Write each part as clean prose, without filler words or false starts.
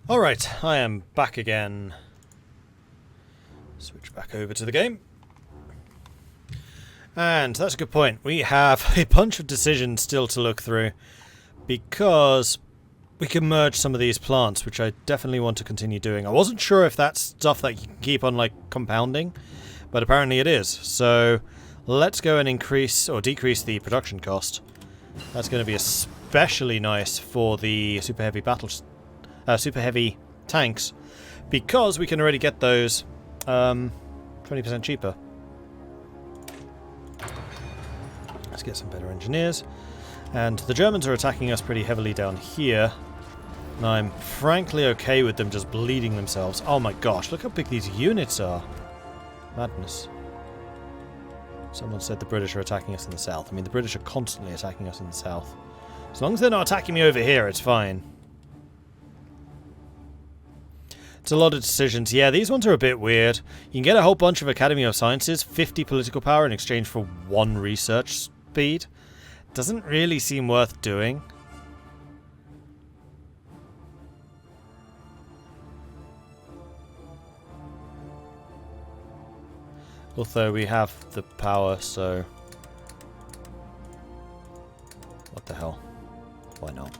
Alright, I am back again. Switch back over to the game. And that's a good point. We have a bunch of decisions still to look through, because we can merge some of these plants, which I definitely want to continue doing. I wasn't sure if that's stuff that you can keep on, like, compounding, but apparently it is. So let's go and increase or decrease the production cost. That's going to be especially nice for the super heavy super heavy tanks, because we can already get those 20% cheaper. Let's get some better engineers. And the Germans are attacking us pretty heavily down here, and I'm frankly okay with them just bleeding themselves. Oh my gosh, look how big these units are. Madness. Someone said the British are attacking us in the south. I mean, the British are constantly attacking us in the south. As long as they're not attacking me over here, it's fine. It's a lot of decisions. Yeah, these ones are a bit weird. You can get a whole bunch of Academy of Sciences, 50 political power in exchange for 1 research speed. Doesn't really seem worth doing. Although we have the power, so... what the hell? Why not?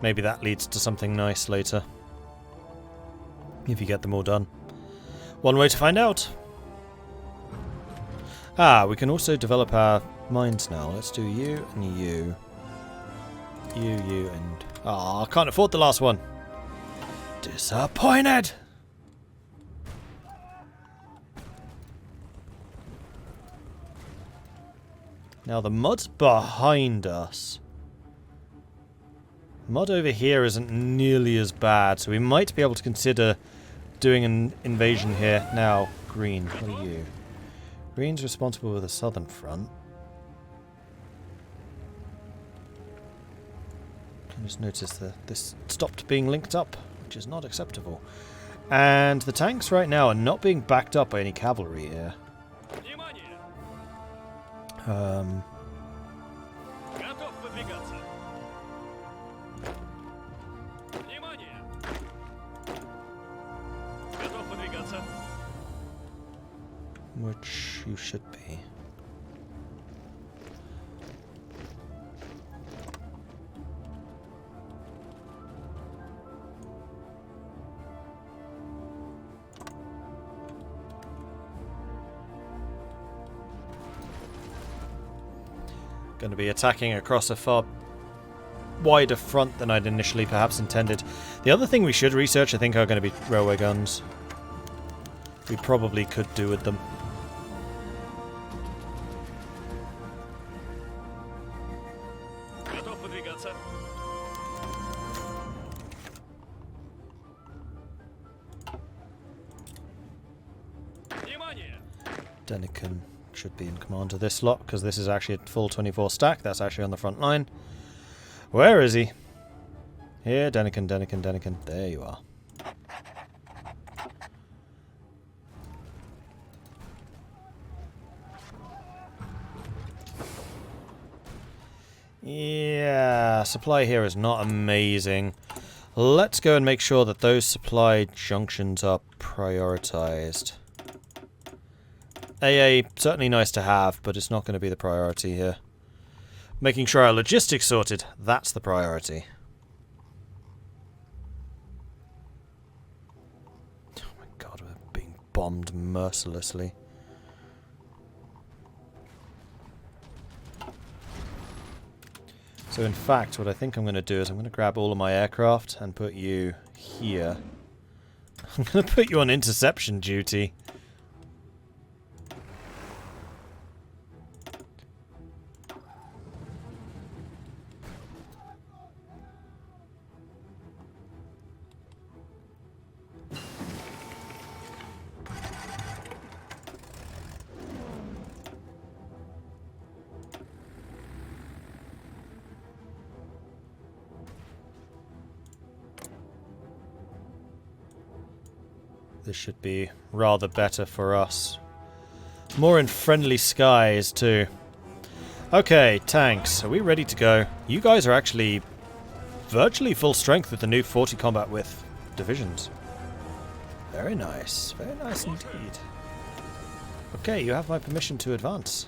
Maybe that leads to something nice later. If you get them all done. One way to find out. Ah, we can also develop our mines now. Let's do you and you. You and... ah, I can't afford the last one. Disappointed! Now the mud's behind us. Mud over here isn't nearly as bad, so we might be able to consider doing an invasion here. Now, green, what are you? Green's responsible for the southern front. I just noticed that this stopped being linked up, which is not acceptable. And the tanks right now are not being backed up by any cavalry here. Which you should be. Going to be attacking across a far wider front than I'd initially perhaps intended. The other thing we should research, I think, are going to be railway guns. We probably could do with them. Denikin should be in command of this lot, because this is actually a full 24 stack. That's actually on the front line. Where is he? Here, Denikin, Denikin, Denikin. There you are. Yeah, supply here is not amazing. Let's go and make sure that those supply junctions are prioritized. AA, certainly nice to have, but it's not going to be the priority here. Making sure our logistics sorted, that's the priority. Oh my god, we're being bombed mercilessly. So in fact, what I think I'm going to do is I'm going to grab all of my aircraft and put you here. I'm going to put you on interception duty. This should be rather better for us. More in friendly skies, too. Okay, tanks. Are we ready to go? You guys are actually virtually full strength with the new 40 combat width. divisions. Very nice indeed. Okay, you have my permission to advance.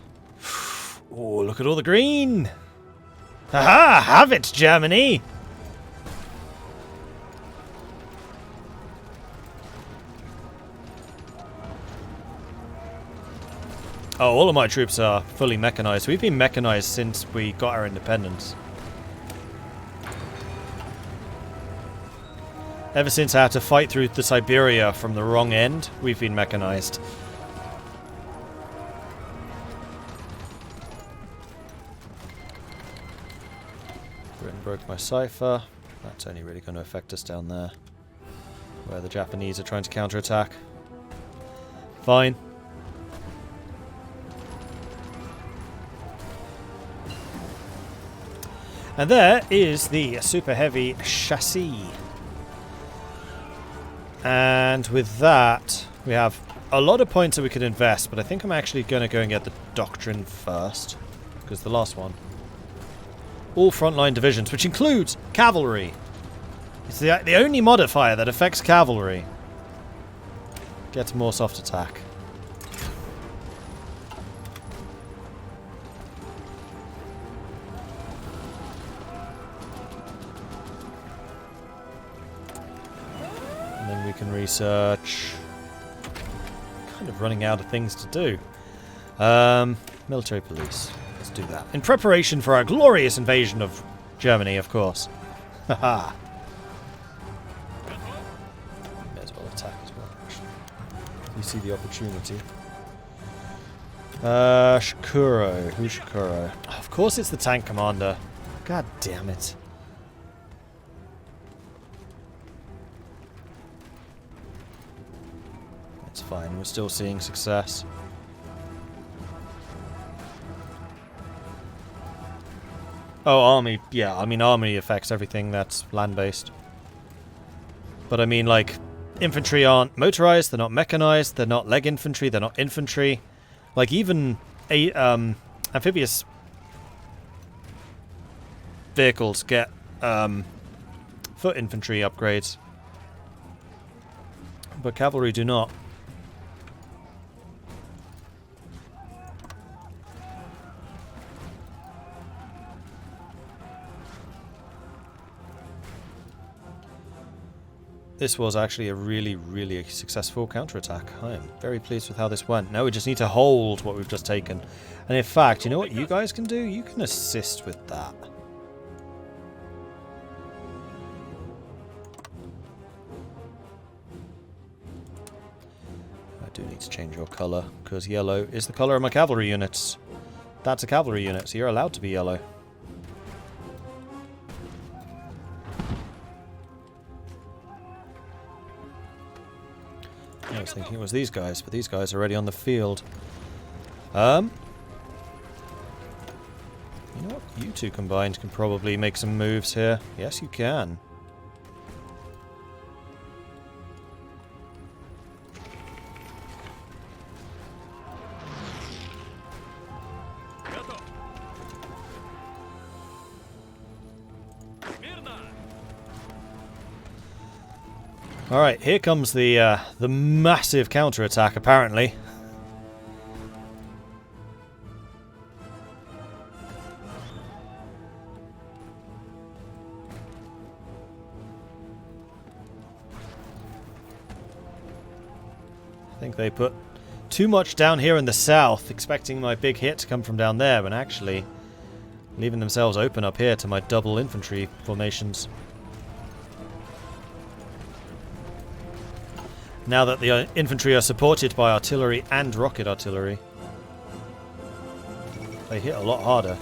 Oh, look at all the green! Haha! Have it, Germany! Oh, all of my troops are fully mechanized. We've been mechanized since we got our independence. Ever since I had to fight through the Siberia from the wrong end, we've been mechanized. Britain broke my cipher. That's only really going to affect us down there, where the Japanese are trying to counterattack. Fine. And there is the super heavy chassis. And with that, we have a lot of points that we could invest, but I think I'm actually going to go and get the doctrine first, because the last one. All frontline divisions, which includes cavalry. It's the only modifier that affects cavalry. Gets more soft attack. And then we can research. Kind of running out of things to do. Military police. Let's do that. In preparation for our glorious invasion of Germany, of course. Haha. May as well attack as well, actually. You see the opportunity. Shikuro. Who's Shikuro? Oh, of course it's the tank commander. God damn it. It's fine, we're still seeing success. Oh, army. Yeah, I mean, army affects everything that's land-based. But I mean, like, infantry aren't motorized, they're not mechanized, they're not leg infantry, they're not infantry. Like, even amphibious vehicles get foot infantry upgrades. But cavalry do not. This was actually a really, really successful counterattack. I am very pleased with how this went. Now we just need to hold what we've just taken. And in fact, you know what you guys can do? You can assist with that. I do need to change your colour, because yellow is the colour of my cavalry units. That's a cavalry unit, so you're allowed to be yellow. I was thinking it was these guys, but these guys are already on the field. You know what? You two combined can probably make some moves here. Yes, you can. Alright, here comes the massive counterattack, apparently. I think they put too much down here in the south, expecting my big hit to come from down there, but actually leaving themselves open up here to my double infantry formations. Now that the infantry are supported by artillery and rocket artillery, they hit a lot harder.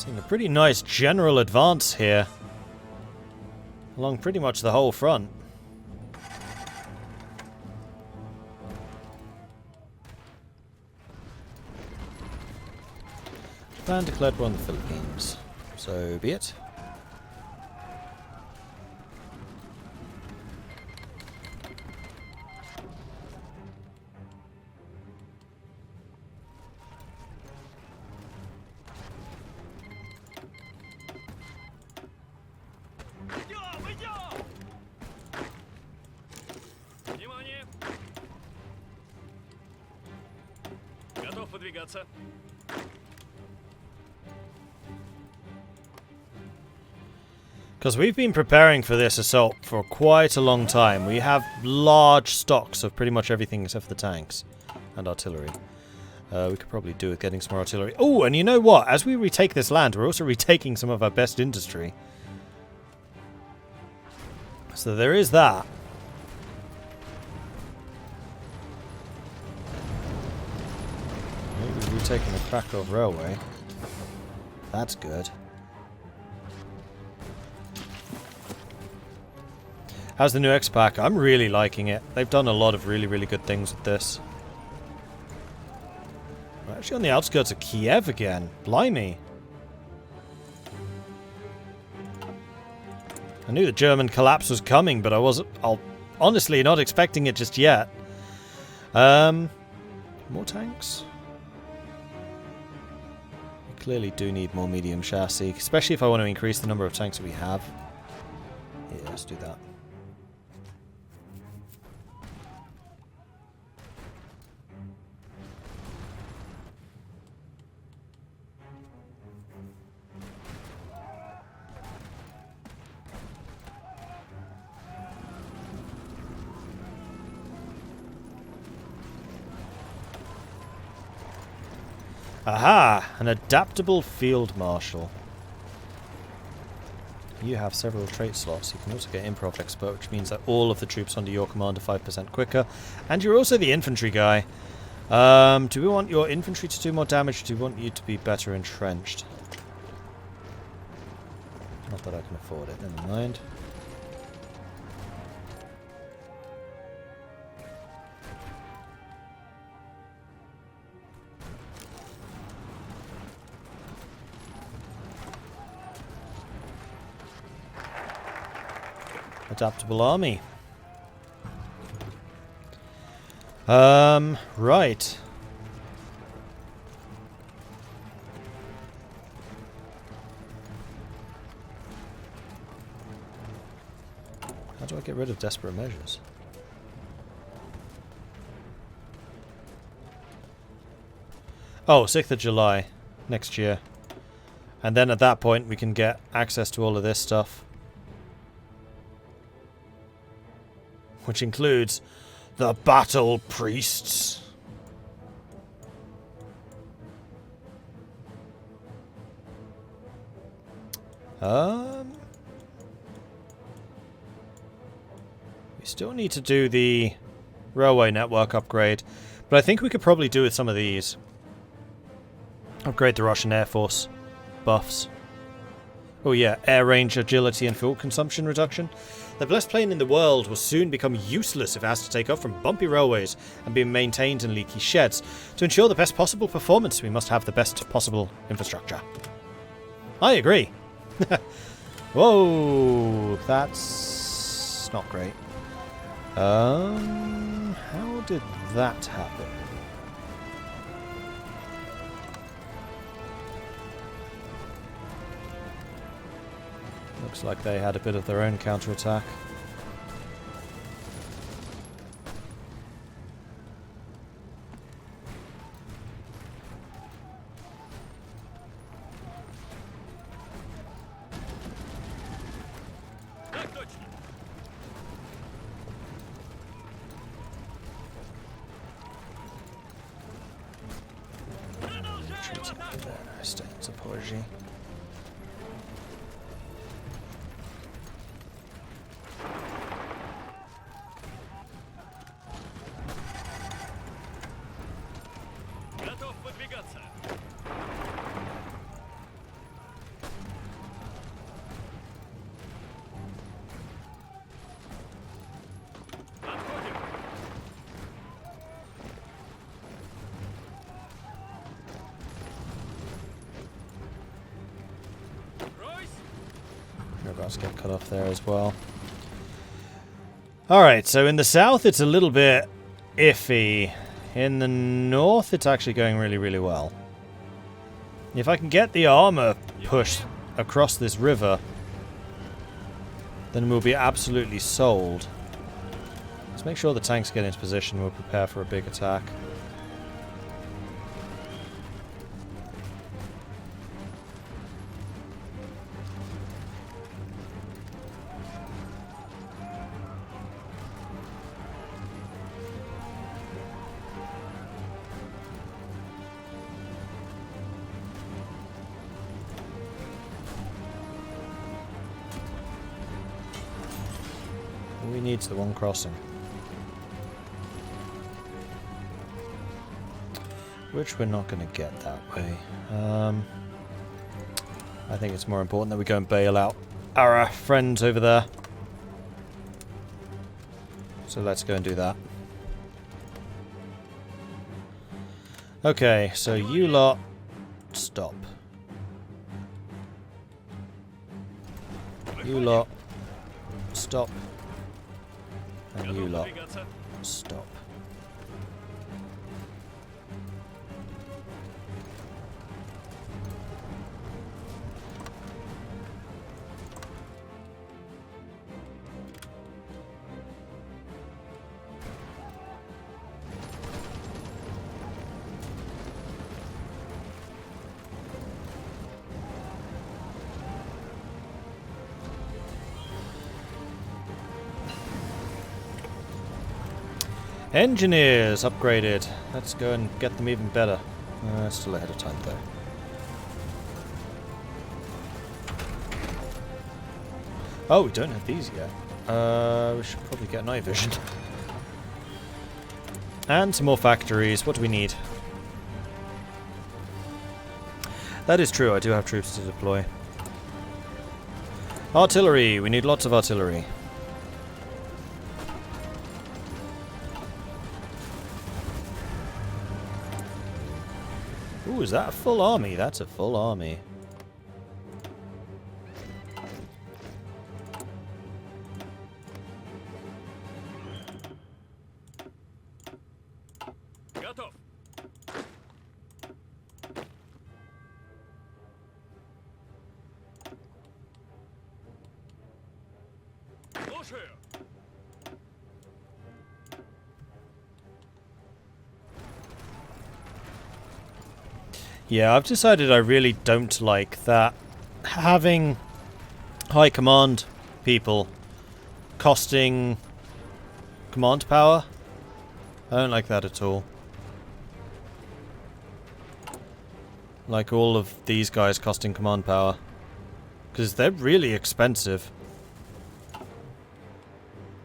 Seeing a pretty nice general advance here. Along pretty much the whole front. Japan declared war on the Philippines. So be it. Because we've been preparing for this assault for quite a long time. We have large stocks of pretty much everything except for the tanks and artillery. We could probably do with getting some more artillery. Oh, and you know what? As we retake this land, we're also retaking some of our best industry. So there is that. Maybe we've retaken the Krakow Railway. That's good. How's the new X-Pack? I'm really liking it. They've done a lot of really, really good things with this. We're actually on the outskirts of Kiev again. Blimey. I knew the German collapse was coming, but I'll honestly not expecting it just yet. More tanks? We clearly do need more medium chassis, especially if I want to increase the number of tanks that we have. Yeah, let's do that. Aha! An adaptable field marshal. You have several trait slots. You can also get improv expert, which means that all of the troops under your command are 5% quicker. And you're also the infantry guy. Do we want your infantry to do more damage, or do we want you to be better entrenched? Not that I can afford it, never mind. Adaptable army. Right. How do I get rid of desperate measures? Oh, 6th of July next year. And then at that point we can get access to all of this stuff. Which includes the battle priests. We still need to do the railway network upgrade, but I think we could probably do with some of these. Upgrade the Russian Air Force buffs. Oh yeah, air range, agility and fuel consumption reduction. The best plane in the world will soon become useless if it has to take off from bumpy railways and be maintained in leaky sheds. To ensure the best possible performance, we must have the best possible infrastructure. I agree. Whoa, that's not great. How did that happen? Looks like they had a bit of their own counterattack. Let's get cut off there as well. Alright, so in the south it's a little bit iffy. In the north it's actually going really, really well. If I can get the armor pushed across this river, then we'll be absolutely sold. Let's make sure the tanks get into position. We'll prepare for a big attack. We need the one crossing. Which we're not going to get that way. I think it's more important that we go and bail out our friends over there. So let's go and do that. Okay, so you lot, stop. You lot, stop. And you lot, stop. Engineers upgraded. Let's go and get them even better. Still ahead of time though. Oh, we don't have these yet. We should probably get night vision. And some more factories. What do we need? That is true, I do have troops to deploy. Artillery. We need lots of artillery. Ooh, is that a full army? That's a full army. Yeah, I've decided I really don't like that having high command people costing command power. I don't like that at all. Like all of these guys costing command power. Because they're really expensive.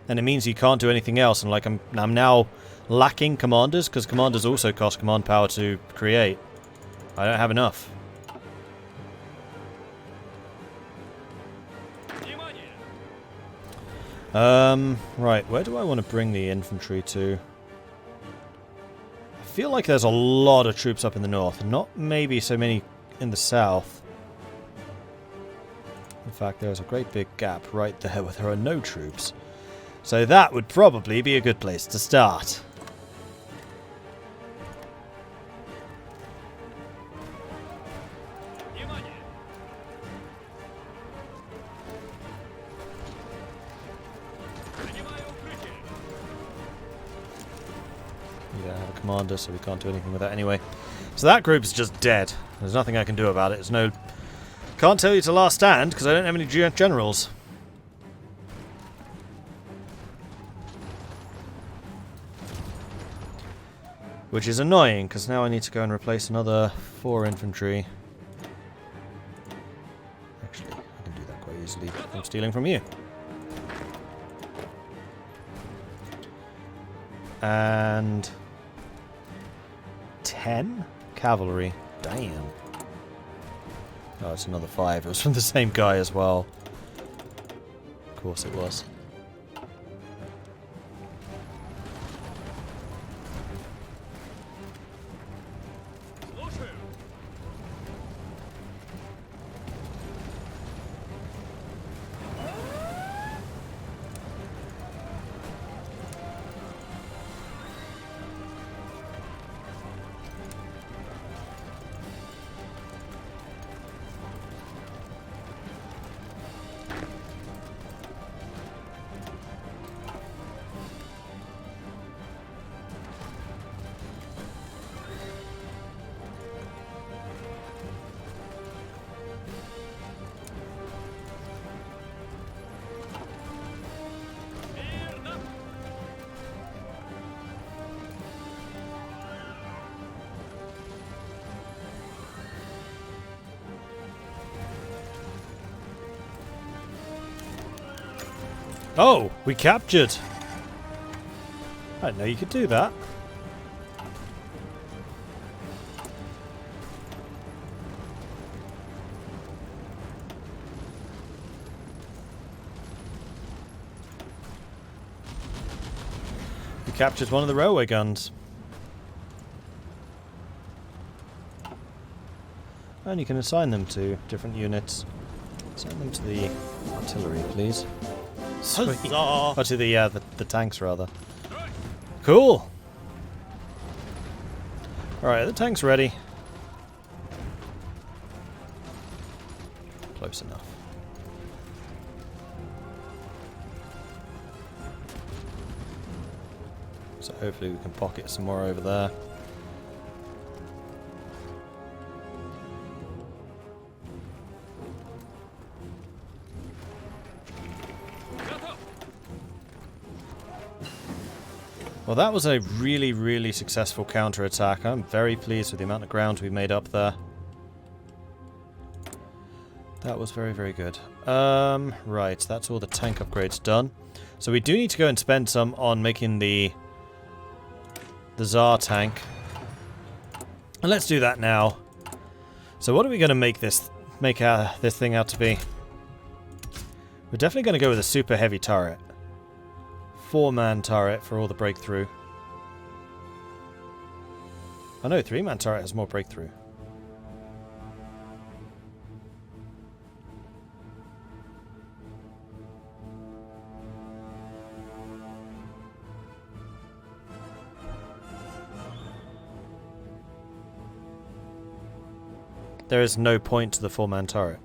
And it means you can't do anything else, and like I'm now lacking commanders, because commanders also cost command power to create. I don't have enough. Right, where do I want to bring the infantry to? I feel like there's a lot of troops up in the north, not maybe so many in the south. In fact, there's a great big gap right there where there are no troops. So that would probably be a good place to start. Commander, so we can't do anything with that anyway. So that group is just dead. There's nothing I can do about it. There's no... Can't tell you to last stand, because I don't have any generals. Which is annoying, because now I need to go and replace another 4 infantry. Actually, I can do that quite easily. I'm stealing from you. And... 10 cavalry. Damn. Oh, it's another 5. It was from the same guy as well. Of course it was. Oh, we captured. I didn't know you could do that. We captured one of the railway guns. And you can assign them to different units. Assign them to the artillery, please. Sweet. Oh, to the tanks, rather. Cool! Alright, the tank's ready. Close enough. So hopefully we can pocket some more over there. Well, that was a really, really successful counter-attack. I'm very pleased with the amount of ground we made up there. That was very, very good. Right, that's all the tank upgrades done. So we do need to go and spend some on making the Tsar tank. And let's do that now. So what are we going to make this thing out to be? We're definitely going to go with a super heavy turret. 4-man turret for all the breakthrough. I know 3-man turret has more breakthrough. There is no point to the 4-man turret.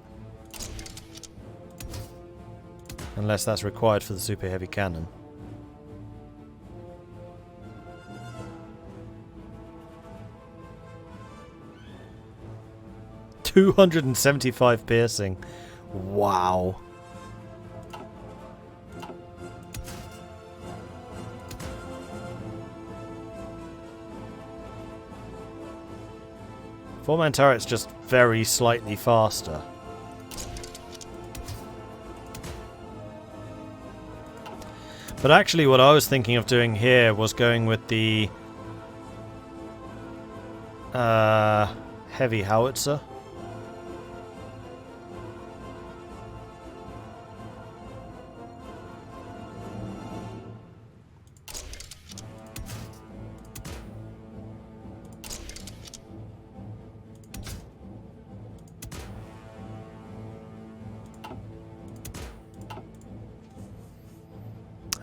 Unless that's required for the super heavy cannon. 275 piercing. Wow. Four-man turret's just very slightly faster. But actually what I was thinking of doing here was going with the heavy howitzer.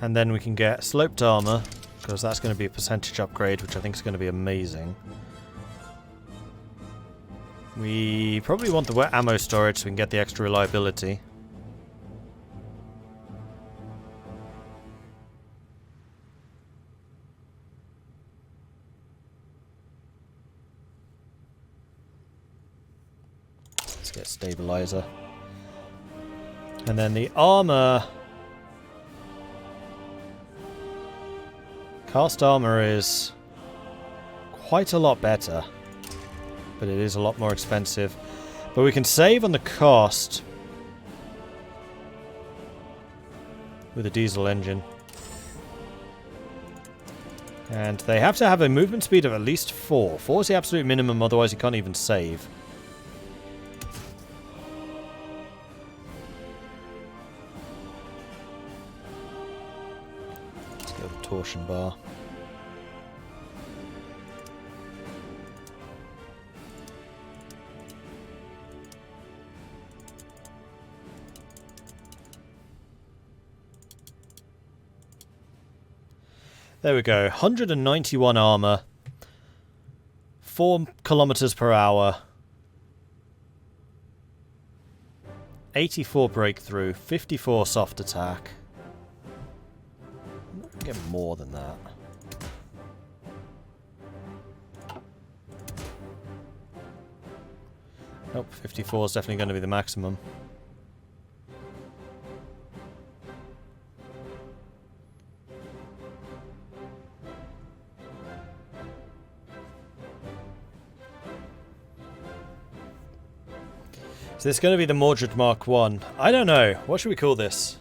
And then we can get sloped armor, because that's going to be a percentage upgrade, which I think is going to be amazing. We probably want the wet ammo storage so we can get the extra reliability. Let's get stabilizer. And then the armor... Cast armor is quite a lot better, but it is a lot more expensive. But we can save on the cost with a diesel engine. And they have to have a movement speed of at least 4. 4 is the absolute minimum, otherwise you can't even save. Torsion bar. There we go. 191 armor. 4 kilometers per hour. 84 breakthrough. 54 soft attack. Get more than that. Nope, 54 is definitely going to be the maximum. So this is going to be the Mordred Mark 1. I don't know. What should we call this?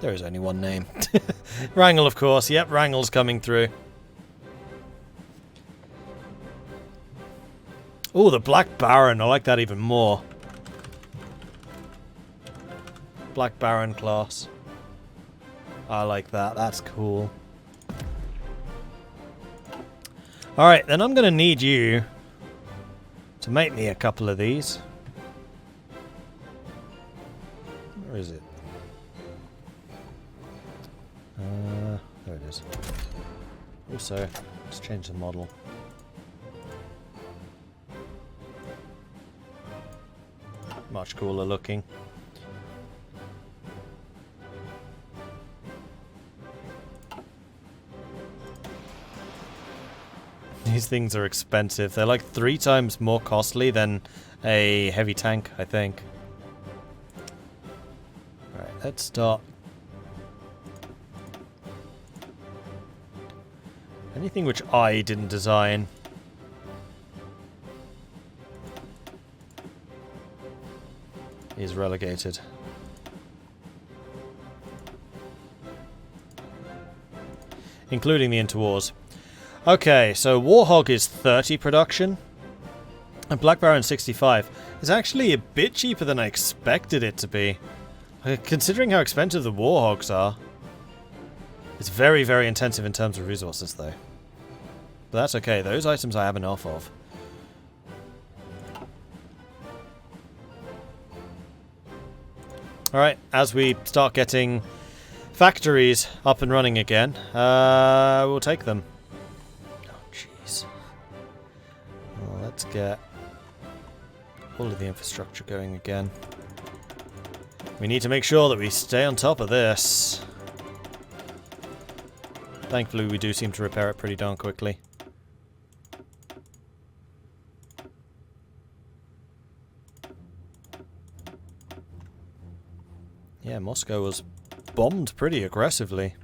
There is only one name. Wrangle, of course. Yep, Wrangle's coming through. Oh, the Black Baron. I like that even more. Black Baron class. I like that. That's cool. Alright, then I'm going to need you to make me a couple of these. Where is it? There it is. Also, let's change the model. Much cooler looking. These things are expensive. They're like 3 times more costly than a heavy tank, I think. Alright, let's start. Anything which I didn't design. Is relegated. Including the interwars. Okay, so Warhog is 30 production. And Black Baron 65. It's actually a bit cheaper than I expected it to be. Considering how expensive the Warhogs are. It's very, very intensive in terms of resources, though. But that's okay. Those items I have enough of. Alright, as we start getting factories up and running again, we'll take them. Oh, jeez. Well, let's get all of the infrastructure going again. We need to make sure that we stay on top of this. Thankfully, we do seem to repair it pretty darn quickly. Yeah, Moscow was bombed pretty aggressively.